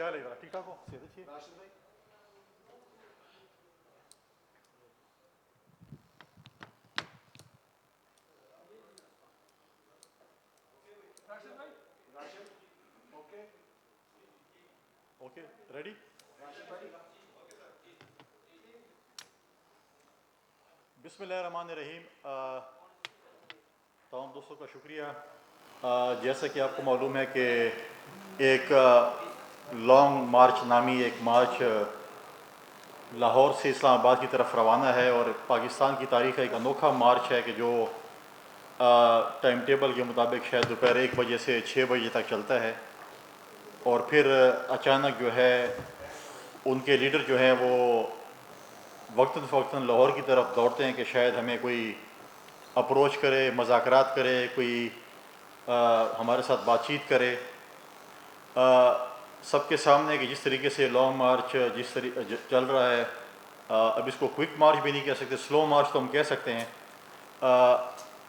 کیا لے رہا ٹھیک ٹھاک ہو صحت اچھی ہے اوکے ریڈی بسم اللہ الرحمن الرحیم تمام دوستوں کا شکریہ جیسا کہ آپ کو معلوم ہے کہ ایک لانگ مارچ نامی ایک مارچ لاہور سے اسلام آباد کی طرف روانہ ہے اور پاکستان کی تاریخ کا ایک انوکھا مارچ ہے کہ جو ٹائم ٹیبل کے مطابق شاید دوپہر 1 بجے سے 6 بجے تک چلتا ہے اور پھر اچانک جو ہے ان کے لیڈر جو ہیں وہ وقتاً فوقتاً لاہور کی طرف دوڑتے ہیں کہ شاید ہمیں کوئی اپروچ کرے مذاکرات کرے کوئی ہمارے ساتھ بات چیت کرے سب کے سامنے کہ جس طریقے سے لانگ مارچ جس طریقے چل رہا ہے اب اس کو کوئک مارچ بھی نہیں کہہ سکتے سلو مارچ تو ہم کہہ سکتے ہیں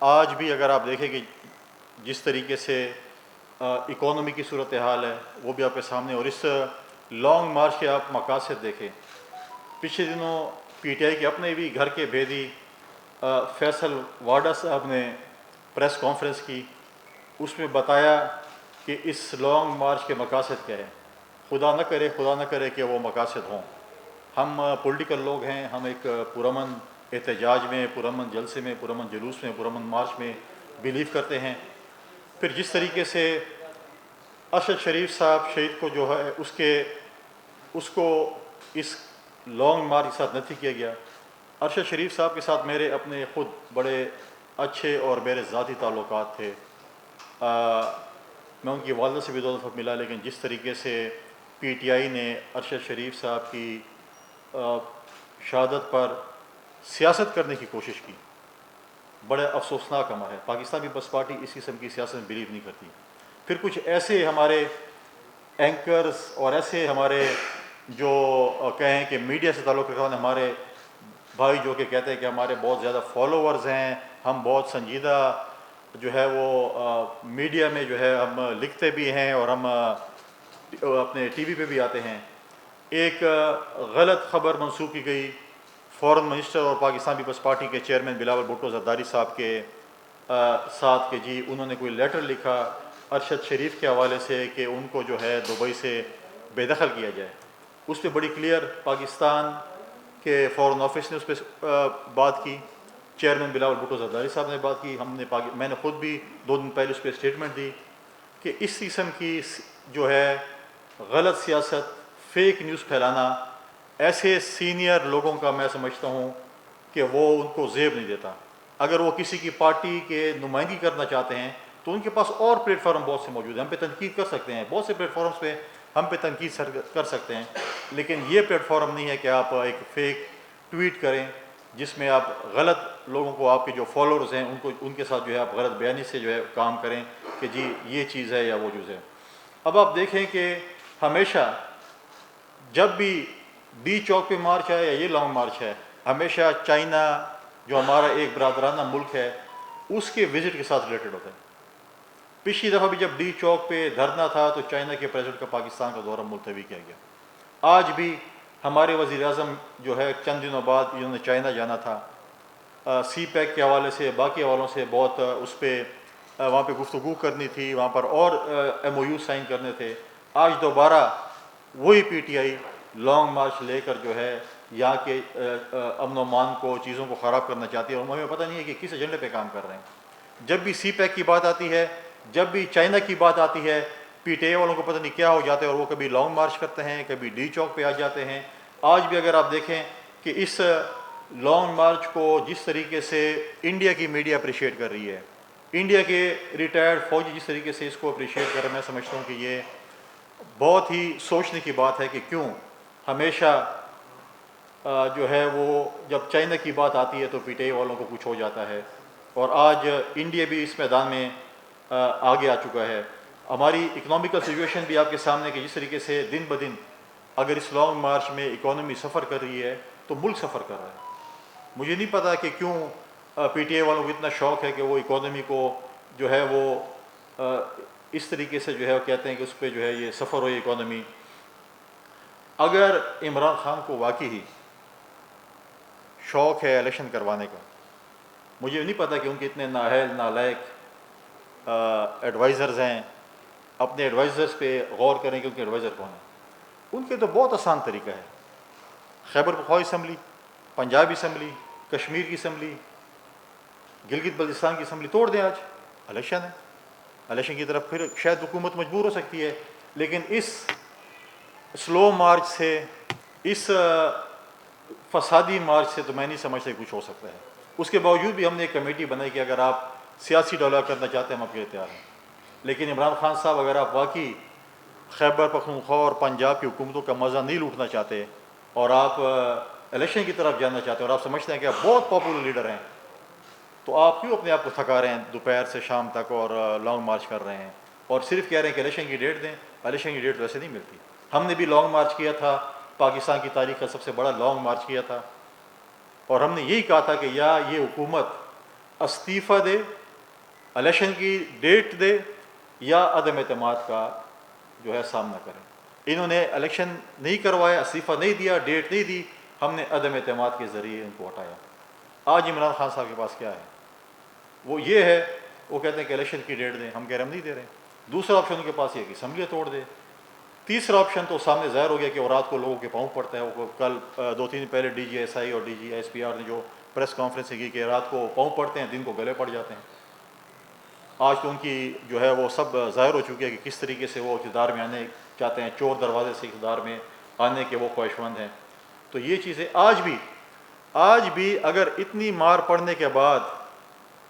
آج بھی اگر آپ دیکھیں کہ جس طریقے سے اکانومی کی صورتحال ہے وہ بھی آپ کے سامنے اور اس لانگ مارچ کے آپ مقاصد دیکھیں پچھلے دنوں پی ٹی آئی کے اپنے بھی گھر کے بھیدی فیصل واڈا صاحب نے پریس کانفرنس کی اس میں بتایا کہ اس لانگ مارچ کے مقاصد کیا ہیں خدا نہ کرے کہ وہ مقاصد ہوں ہم پولیٹیکل لوگ ہیں ہم ایک پرامن احتجاج میں پرامن جلسے میں پرامن جلوس میں پرامن مارچ میں بلیو کرتے ہیں پھر جس طریقے سے ارشد شریف صاحب شہید کو جو ہے اس کو اس لانگ مارچ کے ساتھ نتھی کیا گیا ارشد شریف صاحب کے ساتھ میرے اپنے خود بڑے اچھے اور میرے ذاتی تعلقات تھے میں ان کی والدہ سے بھی 2 دفعہ ملا لیکن جس طریقے سے پی ٹی آئی نے ارشد شریف صاحب کی شہادت پر سیاست کرنے کی کوشش کی بڑے افسوسناک عمل ہے پاکستان پیپلز پارٹی اس قسم کی سیاست میں بلیو نہیں کرتی پھر کچھ ایسے ہمارے اینکرز اور ایسے ہمارے جو کہیں کہ میڈیا سے تعلق رکھنے والے ہمارے بھائی جو کہ کہتے ہیں کہ ہمارے بہت زیادہ فالوورز ہیں ہم بہت سنجیدہ جو ہے وہ میڈیا میں جو ہے ہم لکھتے بھی ہیں اور ہم اپنے ٹی وی پہ بھی آتے ہیں ایک غلط خبر منسوخ کی گئی فورن منسٹر اور پاکستان پیپلز پارٹی کے چیئرمین بلاول بھٹو زرداری صاحب کے ساتھ کہ جی انہوں نے کوئی لیٹر لکھا ارشد شریف کے حوالے سے کہ ان کو جو ہے دبئی سے بے دخل کیا جائے اس پہ بڑی کلیئر پاکستان کے فورن آفس نے اس پہ بات کی چیئرمین بلاول بھٹو زرداری صاحب نے بات کی میں نے خود بھی 2 دن پہلے اس پہ اسٹیٹمنٹ دی کہ اس قسم کی جو ہے غلط سیاست فیک نیوز پھیلانا ایسے سینئر لوگوں کا میں سمجھتا ہوں کہ وہ ان کو زیب نہیں دیتا اگر وہ کسی کی پارٹی کے نمائندگی کرنا چاہتے ہیں تو ان کے پاس اور پلیٹ فارم بہت سے موجود ہیں ہم پہ تنقید کر سکتے ہیں بہت سے پلیٹ فارمز پہ ہم پہ تنقید کر سکتے ہیں لیکن یہ پلیٹ فارم نہیں ہے کہ آپ ایک فیک ٹویٹ کریں جس میں آپ غلط لوگوں کو آپ کے جو فالوورز ہیں ان کے ساتھ جو ہے آپ غلط بیانی سے جو ہے کام کریں کہ جی یہ چیز ہے یا وہ چیز ہے اب آپ دیکھیں کہ ہمیشہ جب بھی ڈی چوک پہ مارچ ہے یا یہ لانگ مارچ ہے ہمیشہ چائنا جو ہمارا ایک برادرانہ ملک ہے اس کے وزٹ کے ساتھ ریلیٹڈ ہوتا ہے پچھلی دفعہ بھی جب ڈی چوک پہ دھرنا تھا تو چائنا کے پریزیڈنٹ کا پاکستان کا دورہ ملتوی کیا گیا آج بھی ہمارے وزیر اعظم جو ہے چند دنوں بعد انہوں نے چائنا جانا تھا سی پیک کے حوالے سے باقی حوالوں سے بہت اس پہ وہاں پہ گفتگو کرنی تھی وہاں پر اور ایم او یو سائن کرنے تھے آج دوبارہ وہی P T I long march لے کر جو ہے یہاں کے امن و امان کو چیزوں کو خراب کرنا چاہتی ہے اور ہمیں پتہ نہیں ہے کہ کس ایجنڈے پہ کام کر رہے ہیں جب بھی سی پیک کی بات آتی ہے جب بھی چائنا کی بات آتی ہے پی ٹی آئی والوں کو پتہ نہیں کیا ہو جاتا ہے اور وہ کبھی لانگ مارچ کرتے ہیں کبھی ڈی چوک پہ آ جاتے ہیں آج بھی اگر آپ دیکھیں کہ اس لانگ مارچ کو جس طریقے سے انڈیا کی میڈیا اپریشیٹ کر رہی ہے انڈیا کے ریٹائرڈ فوجی جس طریقے سے اس کو اپریشیٹ کر رہے ہیں میں سمجھتا ہوں کہ یہ بہت ہی سوچنے کی بات ہے کہ کیوں ہمیشہ جو ہے وہ جب چائنا کی بات آتی ہے تو پی ٹی آئی والوں کو کچھ ہو جاتا ہے اور آج انڈیا بھی اس میدان میں آگے آ چکا ہے ہماری اکنامیکل سچویشن بھی آپ کے سامنے کہ جس طریقے سے دن بدن اگر اس لانگ مارچ میں اکانومی سفر کر رہی ہے تو ملک سفر کر رہا ہے مجھے نہیں پتا کہ کیوں پی ٹی آئی والوں کو اتنا شوق ہے کہ وہ اکانومی کو جو ہے وہ اس طریقے سے جو ہے وہ کہتے ہیں کہ اس پہ جو ہے یہ سفر ہو اکانومی اگر عمران خان کو واقعی ہی شوق ہے الیکشن کروانے کا، مجھے نہیں پتہ کہ ان کے اتنے نااہل نالائق ایڈوائزرز ہیں، اپنے ایڈوائزرز پہ غور کریں کہ ان کے ایڈوائزر کون ہیں۔ ان کے تو بہت آسان طریقہ ہے، خیبر پختونخوا اسمبلی، پنجاب اسمبلی، کشمیر کی اسمبلی، گلگت بلتستان کی اسمبلی توڑ دیں، آج الیکشن ہے، الیکشن کی طرف پھر شاید حکومت مجبور ہو سکتی ہے، لیکن اس سلو مارچ سے، اس فسادی مارچ سے تو میں نہیں سمجھتا کہ کچھ ہو سکتا ہے۔ اس کے باوجود بھی ہم نے ایک کمیٹی بنائی کہ اگر آپ سیاسی ڈیولپ کرنا چاہتے ہیں ہم آپ کے لیے تیار ہیں، لیکن عمران خان صاحب اگر آپ واقعی خیبر پختونخوا اور پنجاب کی حکومتوں کا مزہ نہیں لوٹنا چاہتے اور آپ الیکشن کی طرف جانا چاہتے ہیں اور آپ سمجھتے ہیں کہ آپ بہت پاپولر لیڈر ہیں، تو آپ کیوں اپنے آپ کو تھکا رہے ہیں دوپہر سے شام تک اور لانگ مارچ کر رہے ہیں اور صرف کہہ رہے ہیں کہ الیکشن کی ڈیٹ دیں؟ الیکشن کی ڈیٹ ویسے نہیں ملتی۔ ہم نے بھی لانگ مارچ کیا تھا، پاکستان کی تاریخ کا سب سے بڑا لانگ مارچ کیا تھا، اور ہم نے یہی کہا تھا کہ یا یہ حکومت استعفیٰ دے، الیکشن کی ڈیٹ دے، یا عدم اعتماد کا جو ہے سامنا کریں۔ انہوں نے الیکشن نہیں کروایا، استعفیٰ نہیں دیا، ڈیٹ نہیں دی، ہم نے عدم اعتماد کے ذریعے ان کو ہٹایا۔ آج عمران خان صاحب کے پاس کیا ہے؟ وہ یہ ہے، وہ کہتے ہیں کہ الیکشن کی ڈیٹ دیں، ہم کہہ رہے ہم نہیں دے رہے۔ دوسرا آپشن ان کے پاس یہ کہ اسمبلی توڑ دے۔ تیسرا آپشن تو سامنے ظاہر ہو گیا کہ وہ رات کو لوگوں کے پاؤں پڑتا ہے۔ وہ کل 2-3 دن پہلے ڈی جی ایس آئی اور D G S P R نے جو پریس کانفرنس کی کہ رات کو پاؤں پڑتے ہیں، دن کو گلے پڑ جاتے ہیں۔ آج تو ان کی جو ہے وہ سب ظاہر ہو چکی ہے کہ کس طریقے سے وہ اقتدار میں آنے چاہتے ہیں، چور دروازے سے اقتدار میں آنے کے وہ خواہشمند ہیں۔ تو یہ چیزیں آج بھی اگر اتنی مار پڑنے کے بعد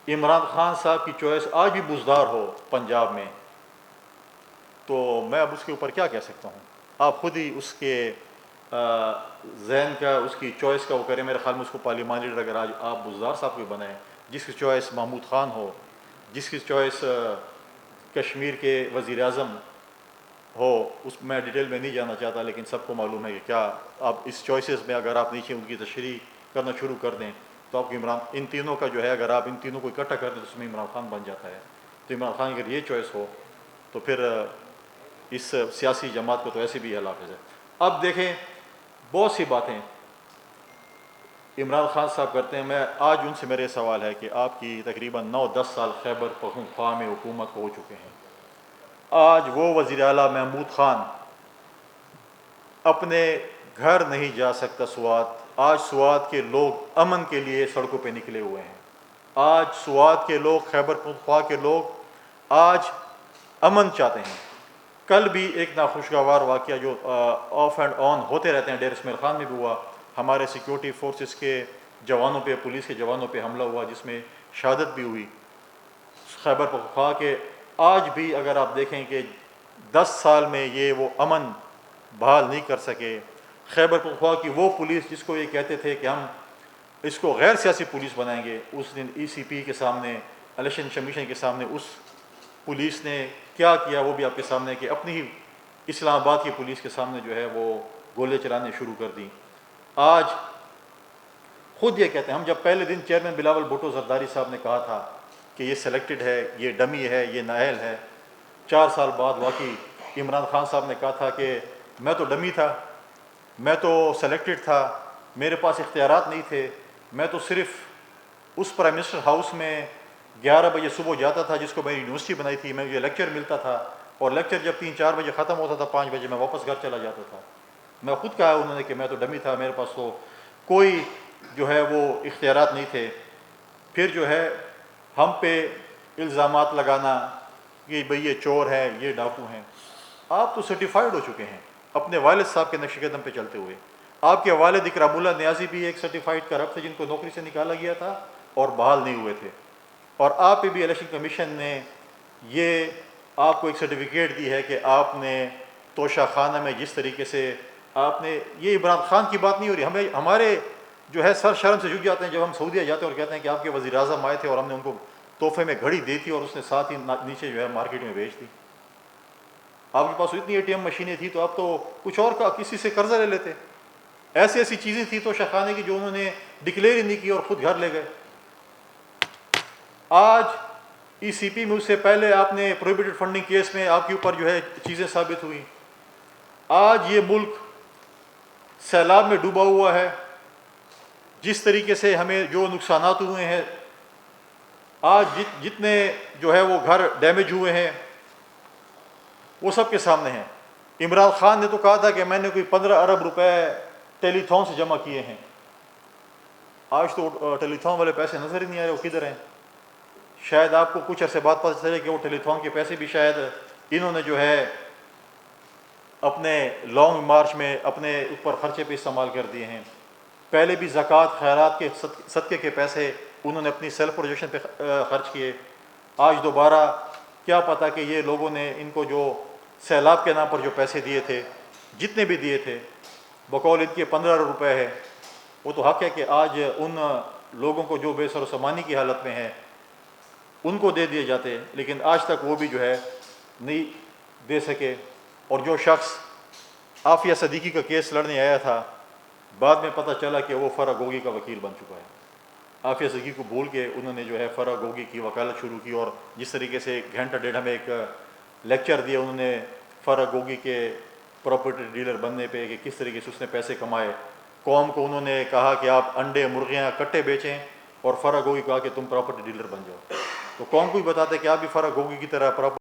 عمران خان صاحب کی چوائس آج بھی بزدار ہو پنجاب میں، تو میں اب اس کے اوپر کیا کہہ سکتا ہوں؟ آپ خود ہی اس کے ذہن کا، اس کی چوائس کا وہ کریں۔ میرے خیال میں اس کو پارلیمانی لیڈر اگر آج آپ بزدار صاحب کو بنائیں، جس کی چوائس محمود خان ہو، جس کی چوائس کشمیر کے وزیر اعظم ہو، اس میں ڈیٹیل میں نہیں جانا چاہتا، لیکن سب کو معلوم ہے کہ کیا آپ اس چوائسیز میں اگر آپ نیچے ان کی تشریح کرنا شروع کر دیں تو آپ کو ان تینوں کا جو ہے، اگر آپ ان تینوں کو اکٹھا کر دیں تو اس میں عمران خان بن جاتا ہے۔ تو عمران خان اگر یہ چوائس ہو تو پھر اس سیاسی جماعت کو تو ایسے بھی حلافظ ہے۔ اب دیکھیں، بہت سی باتیں عمران خان صاحب کرتے ہیں۔ میں آج ان سے میرے سوال ہے کہ آپ کی تقریباً 9-10 سال خیبر پختونخوا میں حکومت ہو چکے ہیں۔ آج وہ وزیر اعلیٰ محمود خان اپنے گھر نہیں جا سکتا سوات۔ آج سوات کے لوگ امن کے لیے سڑکوں پہ نکلے ہوئے ہیں۔ آج سوات کے لوگ، خیبر پختونخوا کے لوگ آج امن چاہتے ہیں۔ کل بھی ایک ناخوشگوار واقعہ جو آف اینڈ آن ہوتے رہتے ہیں، ڈیر اسماعیل خان میں بھی ہوا، ہمارے سیکیورٹی فورسز کے جوانوں پہ، پولیس کے جوانوں پہ حملہ ہوا جس میں شہادت بھی ہوئی۔ خیبر پختونخوا کے آج بھی اگر آپ دیکھیں کہ 10 سال میں یہ وہ امن بحال نہیں کر سکے۔ خیبر پختونخوا کی وہ پولیس جس کو یہ کہتے تھے کہ ہم اس کو غیر سیاسی پولیس بنائیں گے، اس دن ای سی پی کے سامنے، الیکشن کمیشن کے سامنے اس پولیس نے کیا کیا وہ بھی آپ کے سامنے، کہ اپنی ہی اسلام آباد کی پولیس کے سامنے جو ہے وہ گولے چلانے شروع کر دیں۔ آج خود یہ کہتے ہیں، ہم جب پہلے دن چیئرمین بلاول بھٹو زرداری صاحب نے کہا تھا کہ یہ سلیکٹڈ ہے، یہ ڈمی ہے، یہ نااہل ہے، 4 سال بعد واقعی عمران خان صاحب نے کہا تھا کہ میں تو ڈمی تھا، میں تو سلیکٹڈ تھا، میرے پاس اختیارات نہیں تھے، میں تو صرف اس پرائم منسٹر ہاؤس میں 11 بجے صبح جاتا تھا جس کو میں نے یونیورسٹی بنائی تھی، مجھے لیکچر ملتا تھا، اور لیکچر جب 3-4 بجے ختم ہوتا تھا، 5 بجے میں واپس گھر چلا جاتا تھا۔ میں خود کہا انہوں نے کہ میں تو ڈمی تھا، میرے پاس تو کوئی جو ہے وہ اختیارات نہیں تھے۔ پھر جو ہے ہم پہ الزامات لگانا کہ بھئی یہ چور ہیں، یہ ڈاکو ہیں۔ آپ تو سرٹیفائیڈ ہو چکے ہیں اپنے والد صاحب کے نقش قدم پہ چلتے ہوئے۔ آپ کے والد اکرام اللہ نیازی بھی ایک سرٹیفائیڈ کرپٹ تھے جن کو نوکری سے نکالا گیا تھا اور بحال نہیں ہوئے تھے، اور آپ پہ بھی الیکشن کمیشن نے یہ آپ کو ایک سرٹیفکیٹ دی ہے کہ آپ نے توشہ خانہ میں جس طریقے سے آپ نے، یہ عمران خان کی بات نہیں ہو رہی، ہمارے جو ہے سر شرم سے جھک جاتے ہیں جب ہم سعودیہ جاتے ہیں اور کہتے ہیں کہ آپ کے وزیر اعظم آئے تھے اور ہم نے ان کو تحفے میں گھڑی دی تھی اور اس نے ساتھ ہی نیچے جو ہے مارکیٹ میں بیچ دی۔ آپ کے پاس اتنی اے ٹی ایم مشینیں تھیں تو آپ تو کچھ اور کا کسی سے قرضہ لے لیتے۔ ایسی چیزیں تھیں تو شخانے کی جو انہوں نے ڈکلیئر ہی نہیں کی اور خود گھر لے گئے۔ آج ای سی پی میں اس سے پہلے آپ نے پروہیبٹڈ فنڈنگ کیس میں آپ کے اوپر جو ہے چیزیں ثابت ہوئی۔ آج یہ ملک سیلاب میں ڈوبا ہوا ہے، جس طریقے سے ہمیں جو نقصانات ہوئے ہیں، آج جتنے جو ہے وہ گھر ڈیمیج ہوئے ہیں وہ سب کے سامنے ہیں۔ عمران خان نے تو کہا تھا کہ میں نے کوئی 15 ارب روپے ٹیلی تھون سے جمع کیے ہیں، آج تو ٹیلی تھون والے پیسے نظر ہی نہیں آ رہے وہ کدھر ہیں۔ شاید آپ کو کچھ عرصے بعد پتہ چلے کہ وہ ٹیلی تھون کے پیسے بھی شاید انہوں نے جو ہے اپنے لانگ مارچ میں اپنے اوپر خرچے پہ استعمال کر دیے ہیں۔ پہلے بھی زکوٰۃ خیرات کے صدقے کے پیسے انہوں نے اپنی سیلف پروجیکشن پہ خرچ کیے، آج دوبارہ کیا پتہ کہ یہ لوگوں نے ان کو جو سیلاب کے نام پر جو پیسے دیے تھے، جتنے بھی دیے تھے، بقول ان کے 15 روپے ہے، وہ تو حق ہے کہ آج ان لوگوں کو جو بے سر و سامانی کی حالت میں ہیں ان کو دے دیے جاتے، لیکن آج تک وہ بھی جو ہے نہیں دے سکے۔ اور جو شخص عافیہ صدیقی کا کیس لڑنے آیا تھا، بعد میں پتہ چلا کہ وہ فرح گوگی کا وکیل بن چکا ہے۔ عافیہ صدیقی کو بھول کے انہوں نے جو ہے فرح گوگی کی وکالت شروع کی، اور جس طریقے سے گھنٹہ ڈیڑھ ہمیں ایک لیکچر دیا انہوں نے فرح گوگی کے پراپرٹی ڈیلر بننے پہ کہ کس طریقے سے اس نے پیسے کمائے۔ قوم کو انہوں نے کہا کہ آپ انڈے مرغیاں کٹے بیچیں، اور فرح گوگی کہا کہ تم پراپرٹی ڈیلر بن جاؤ۔ تو قوم کو بھی بتاتے کہ آپ بھی فرح گوگی کی طرح پراپرٹی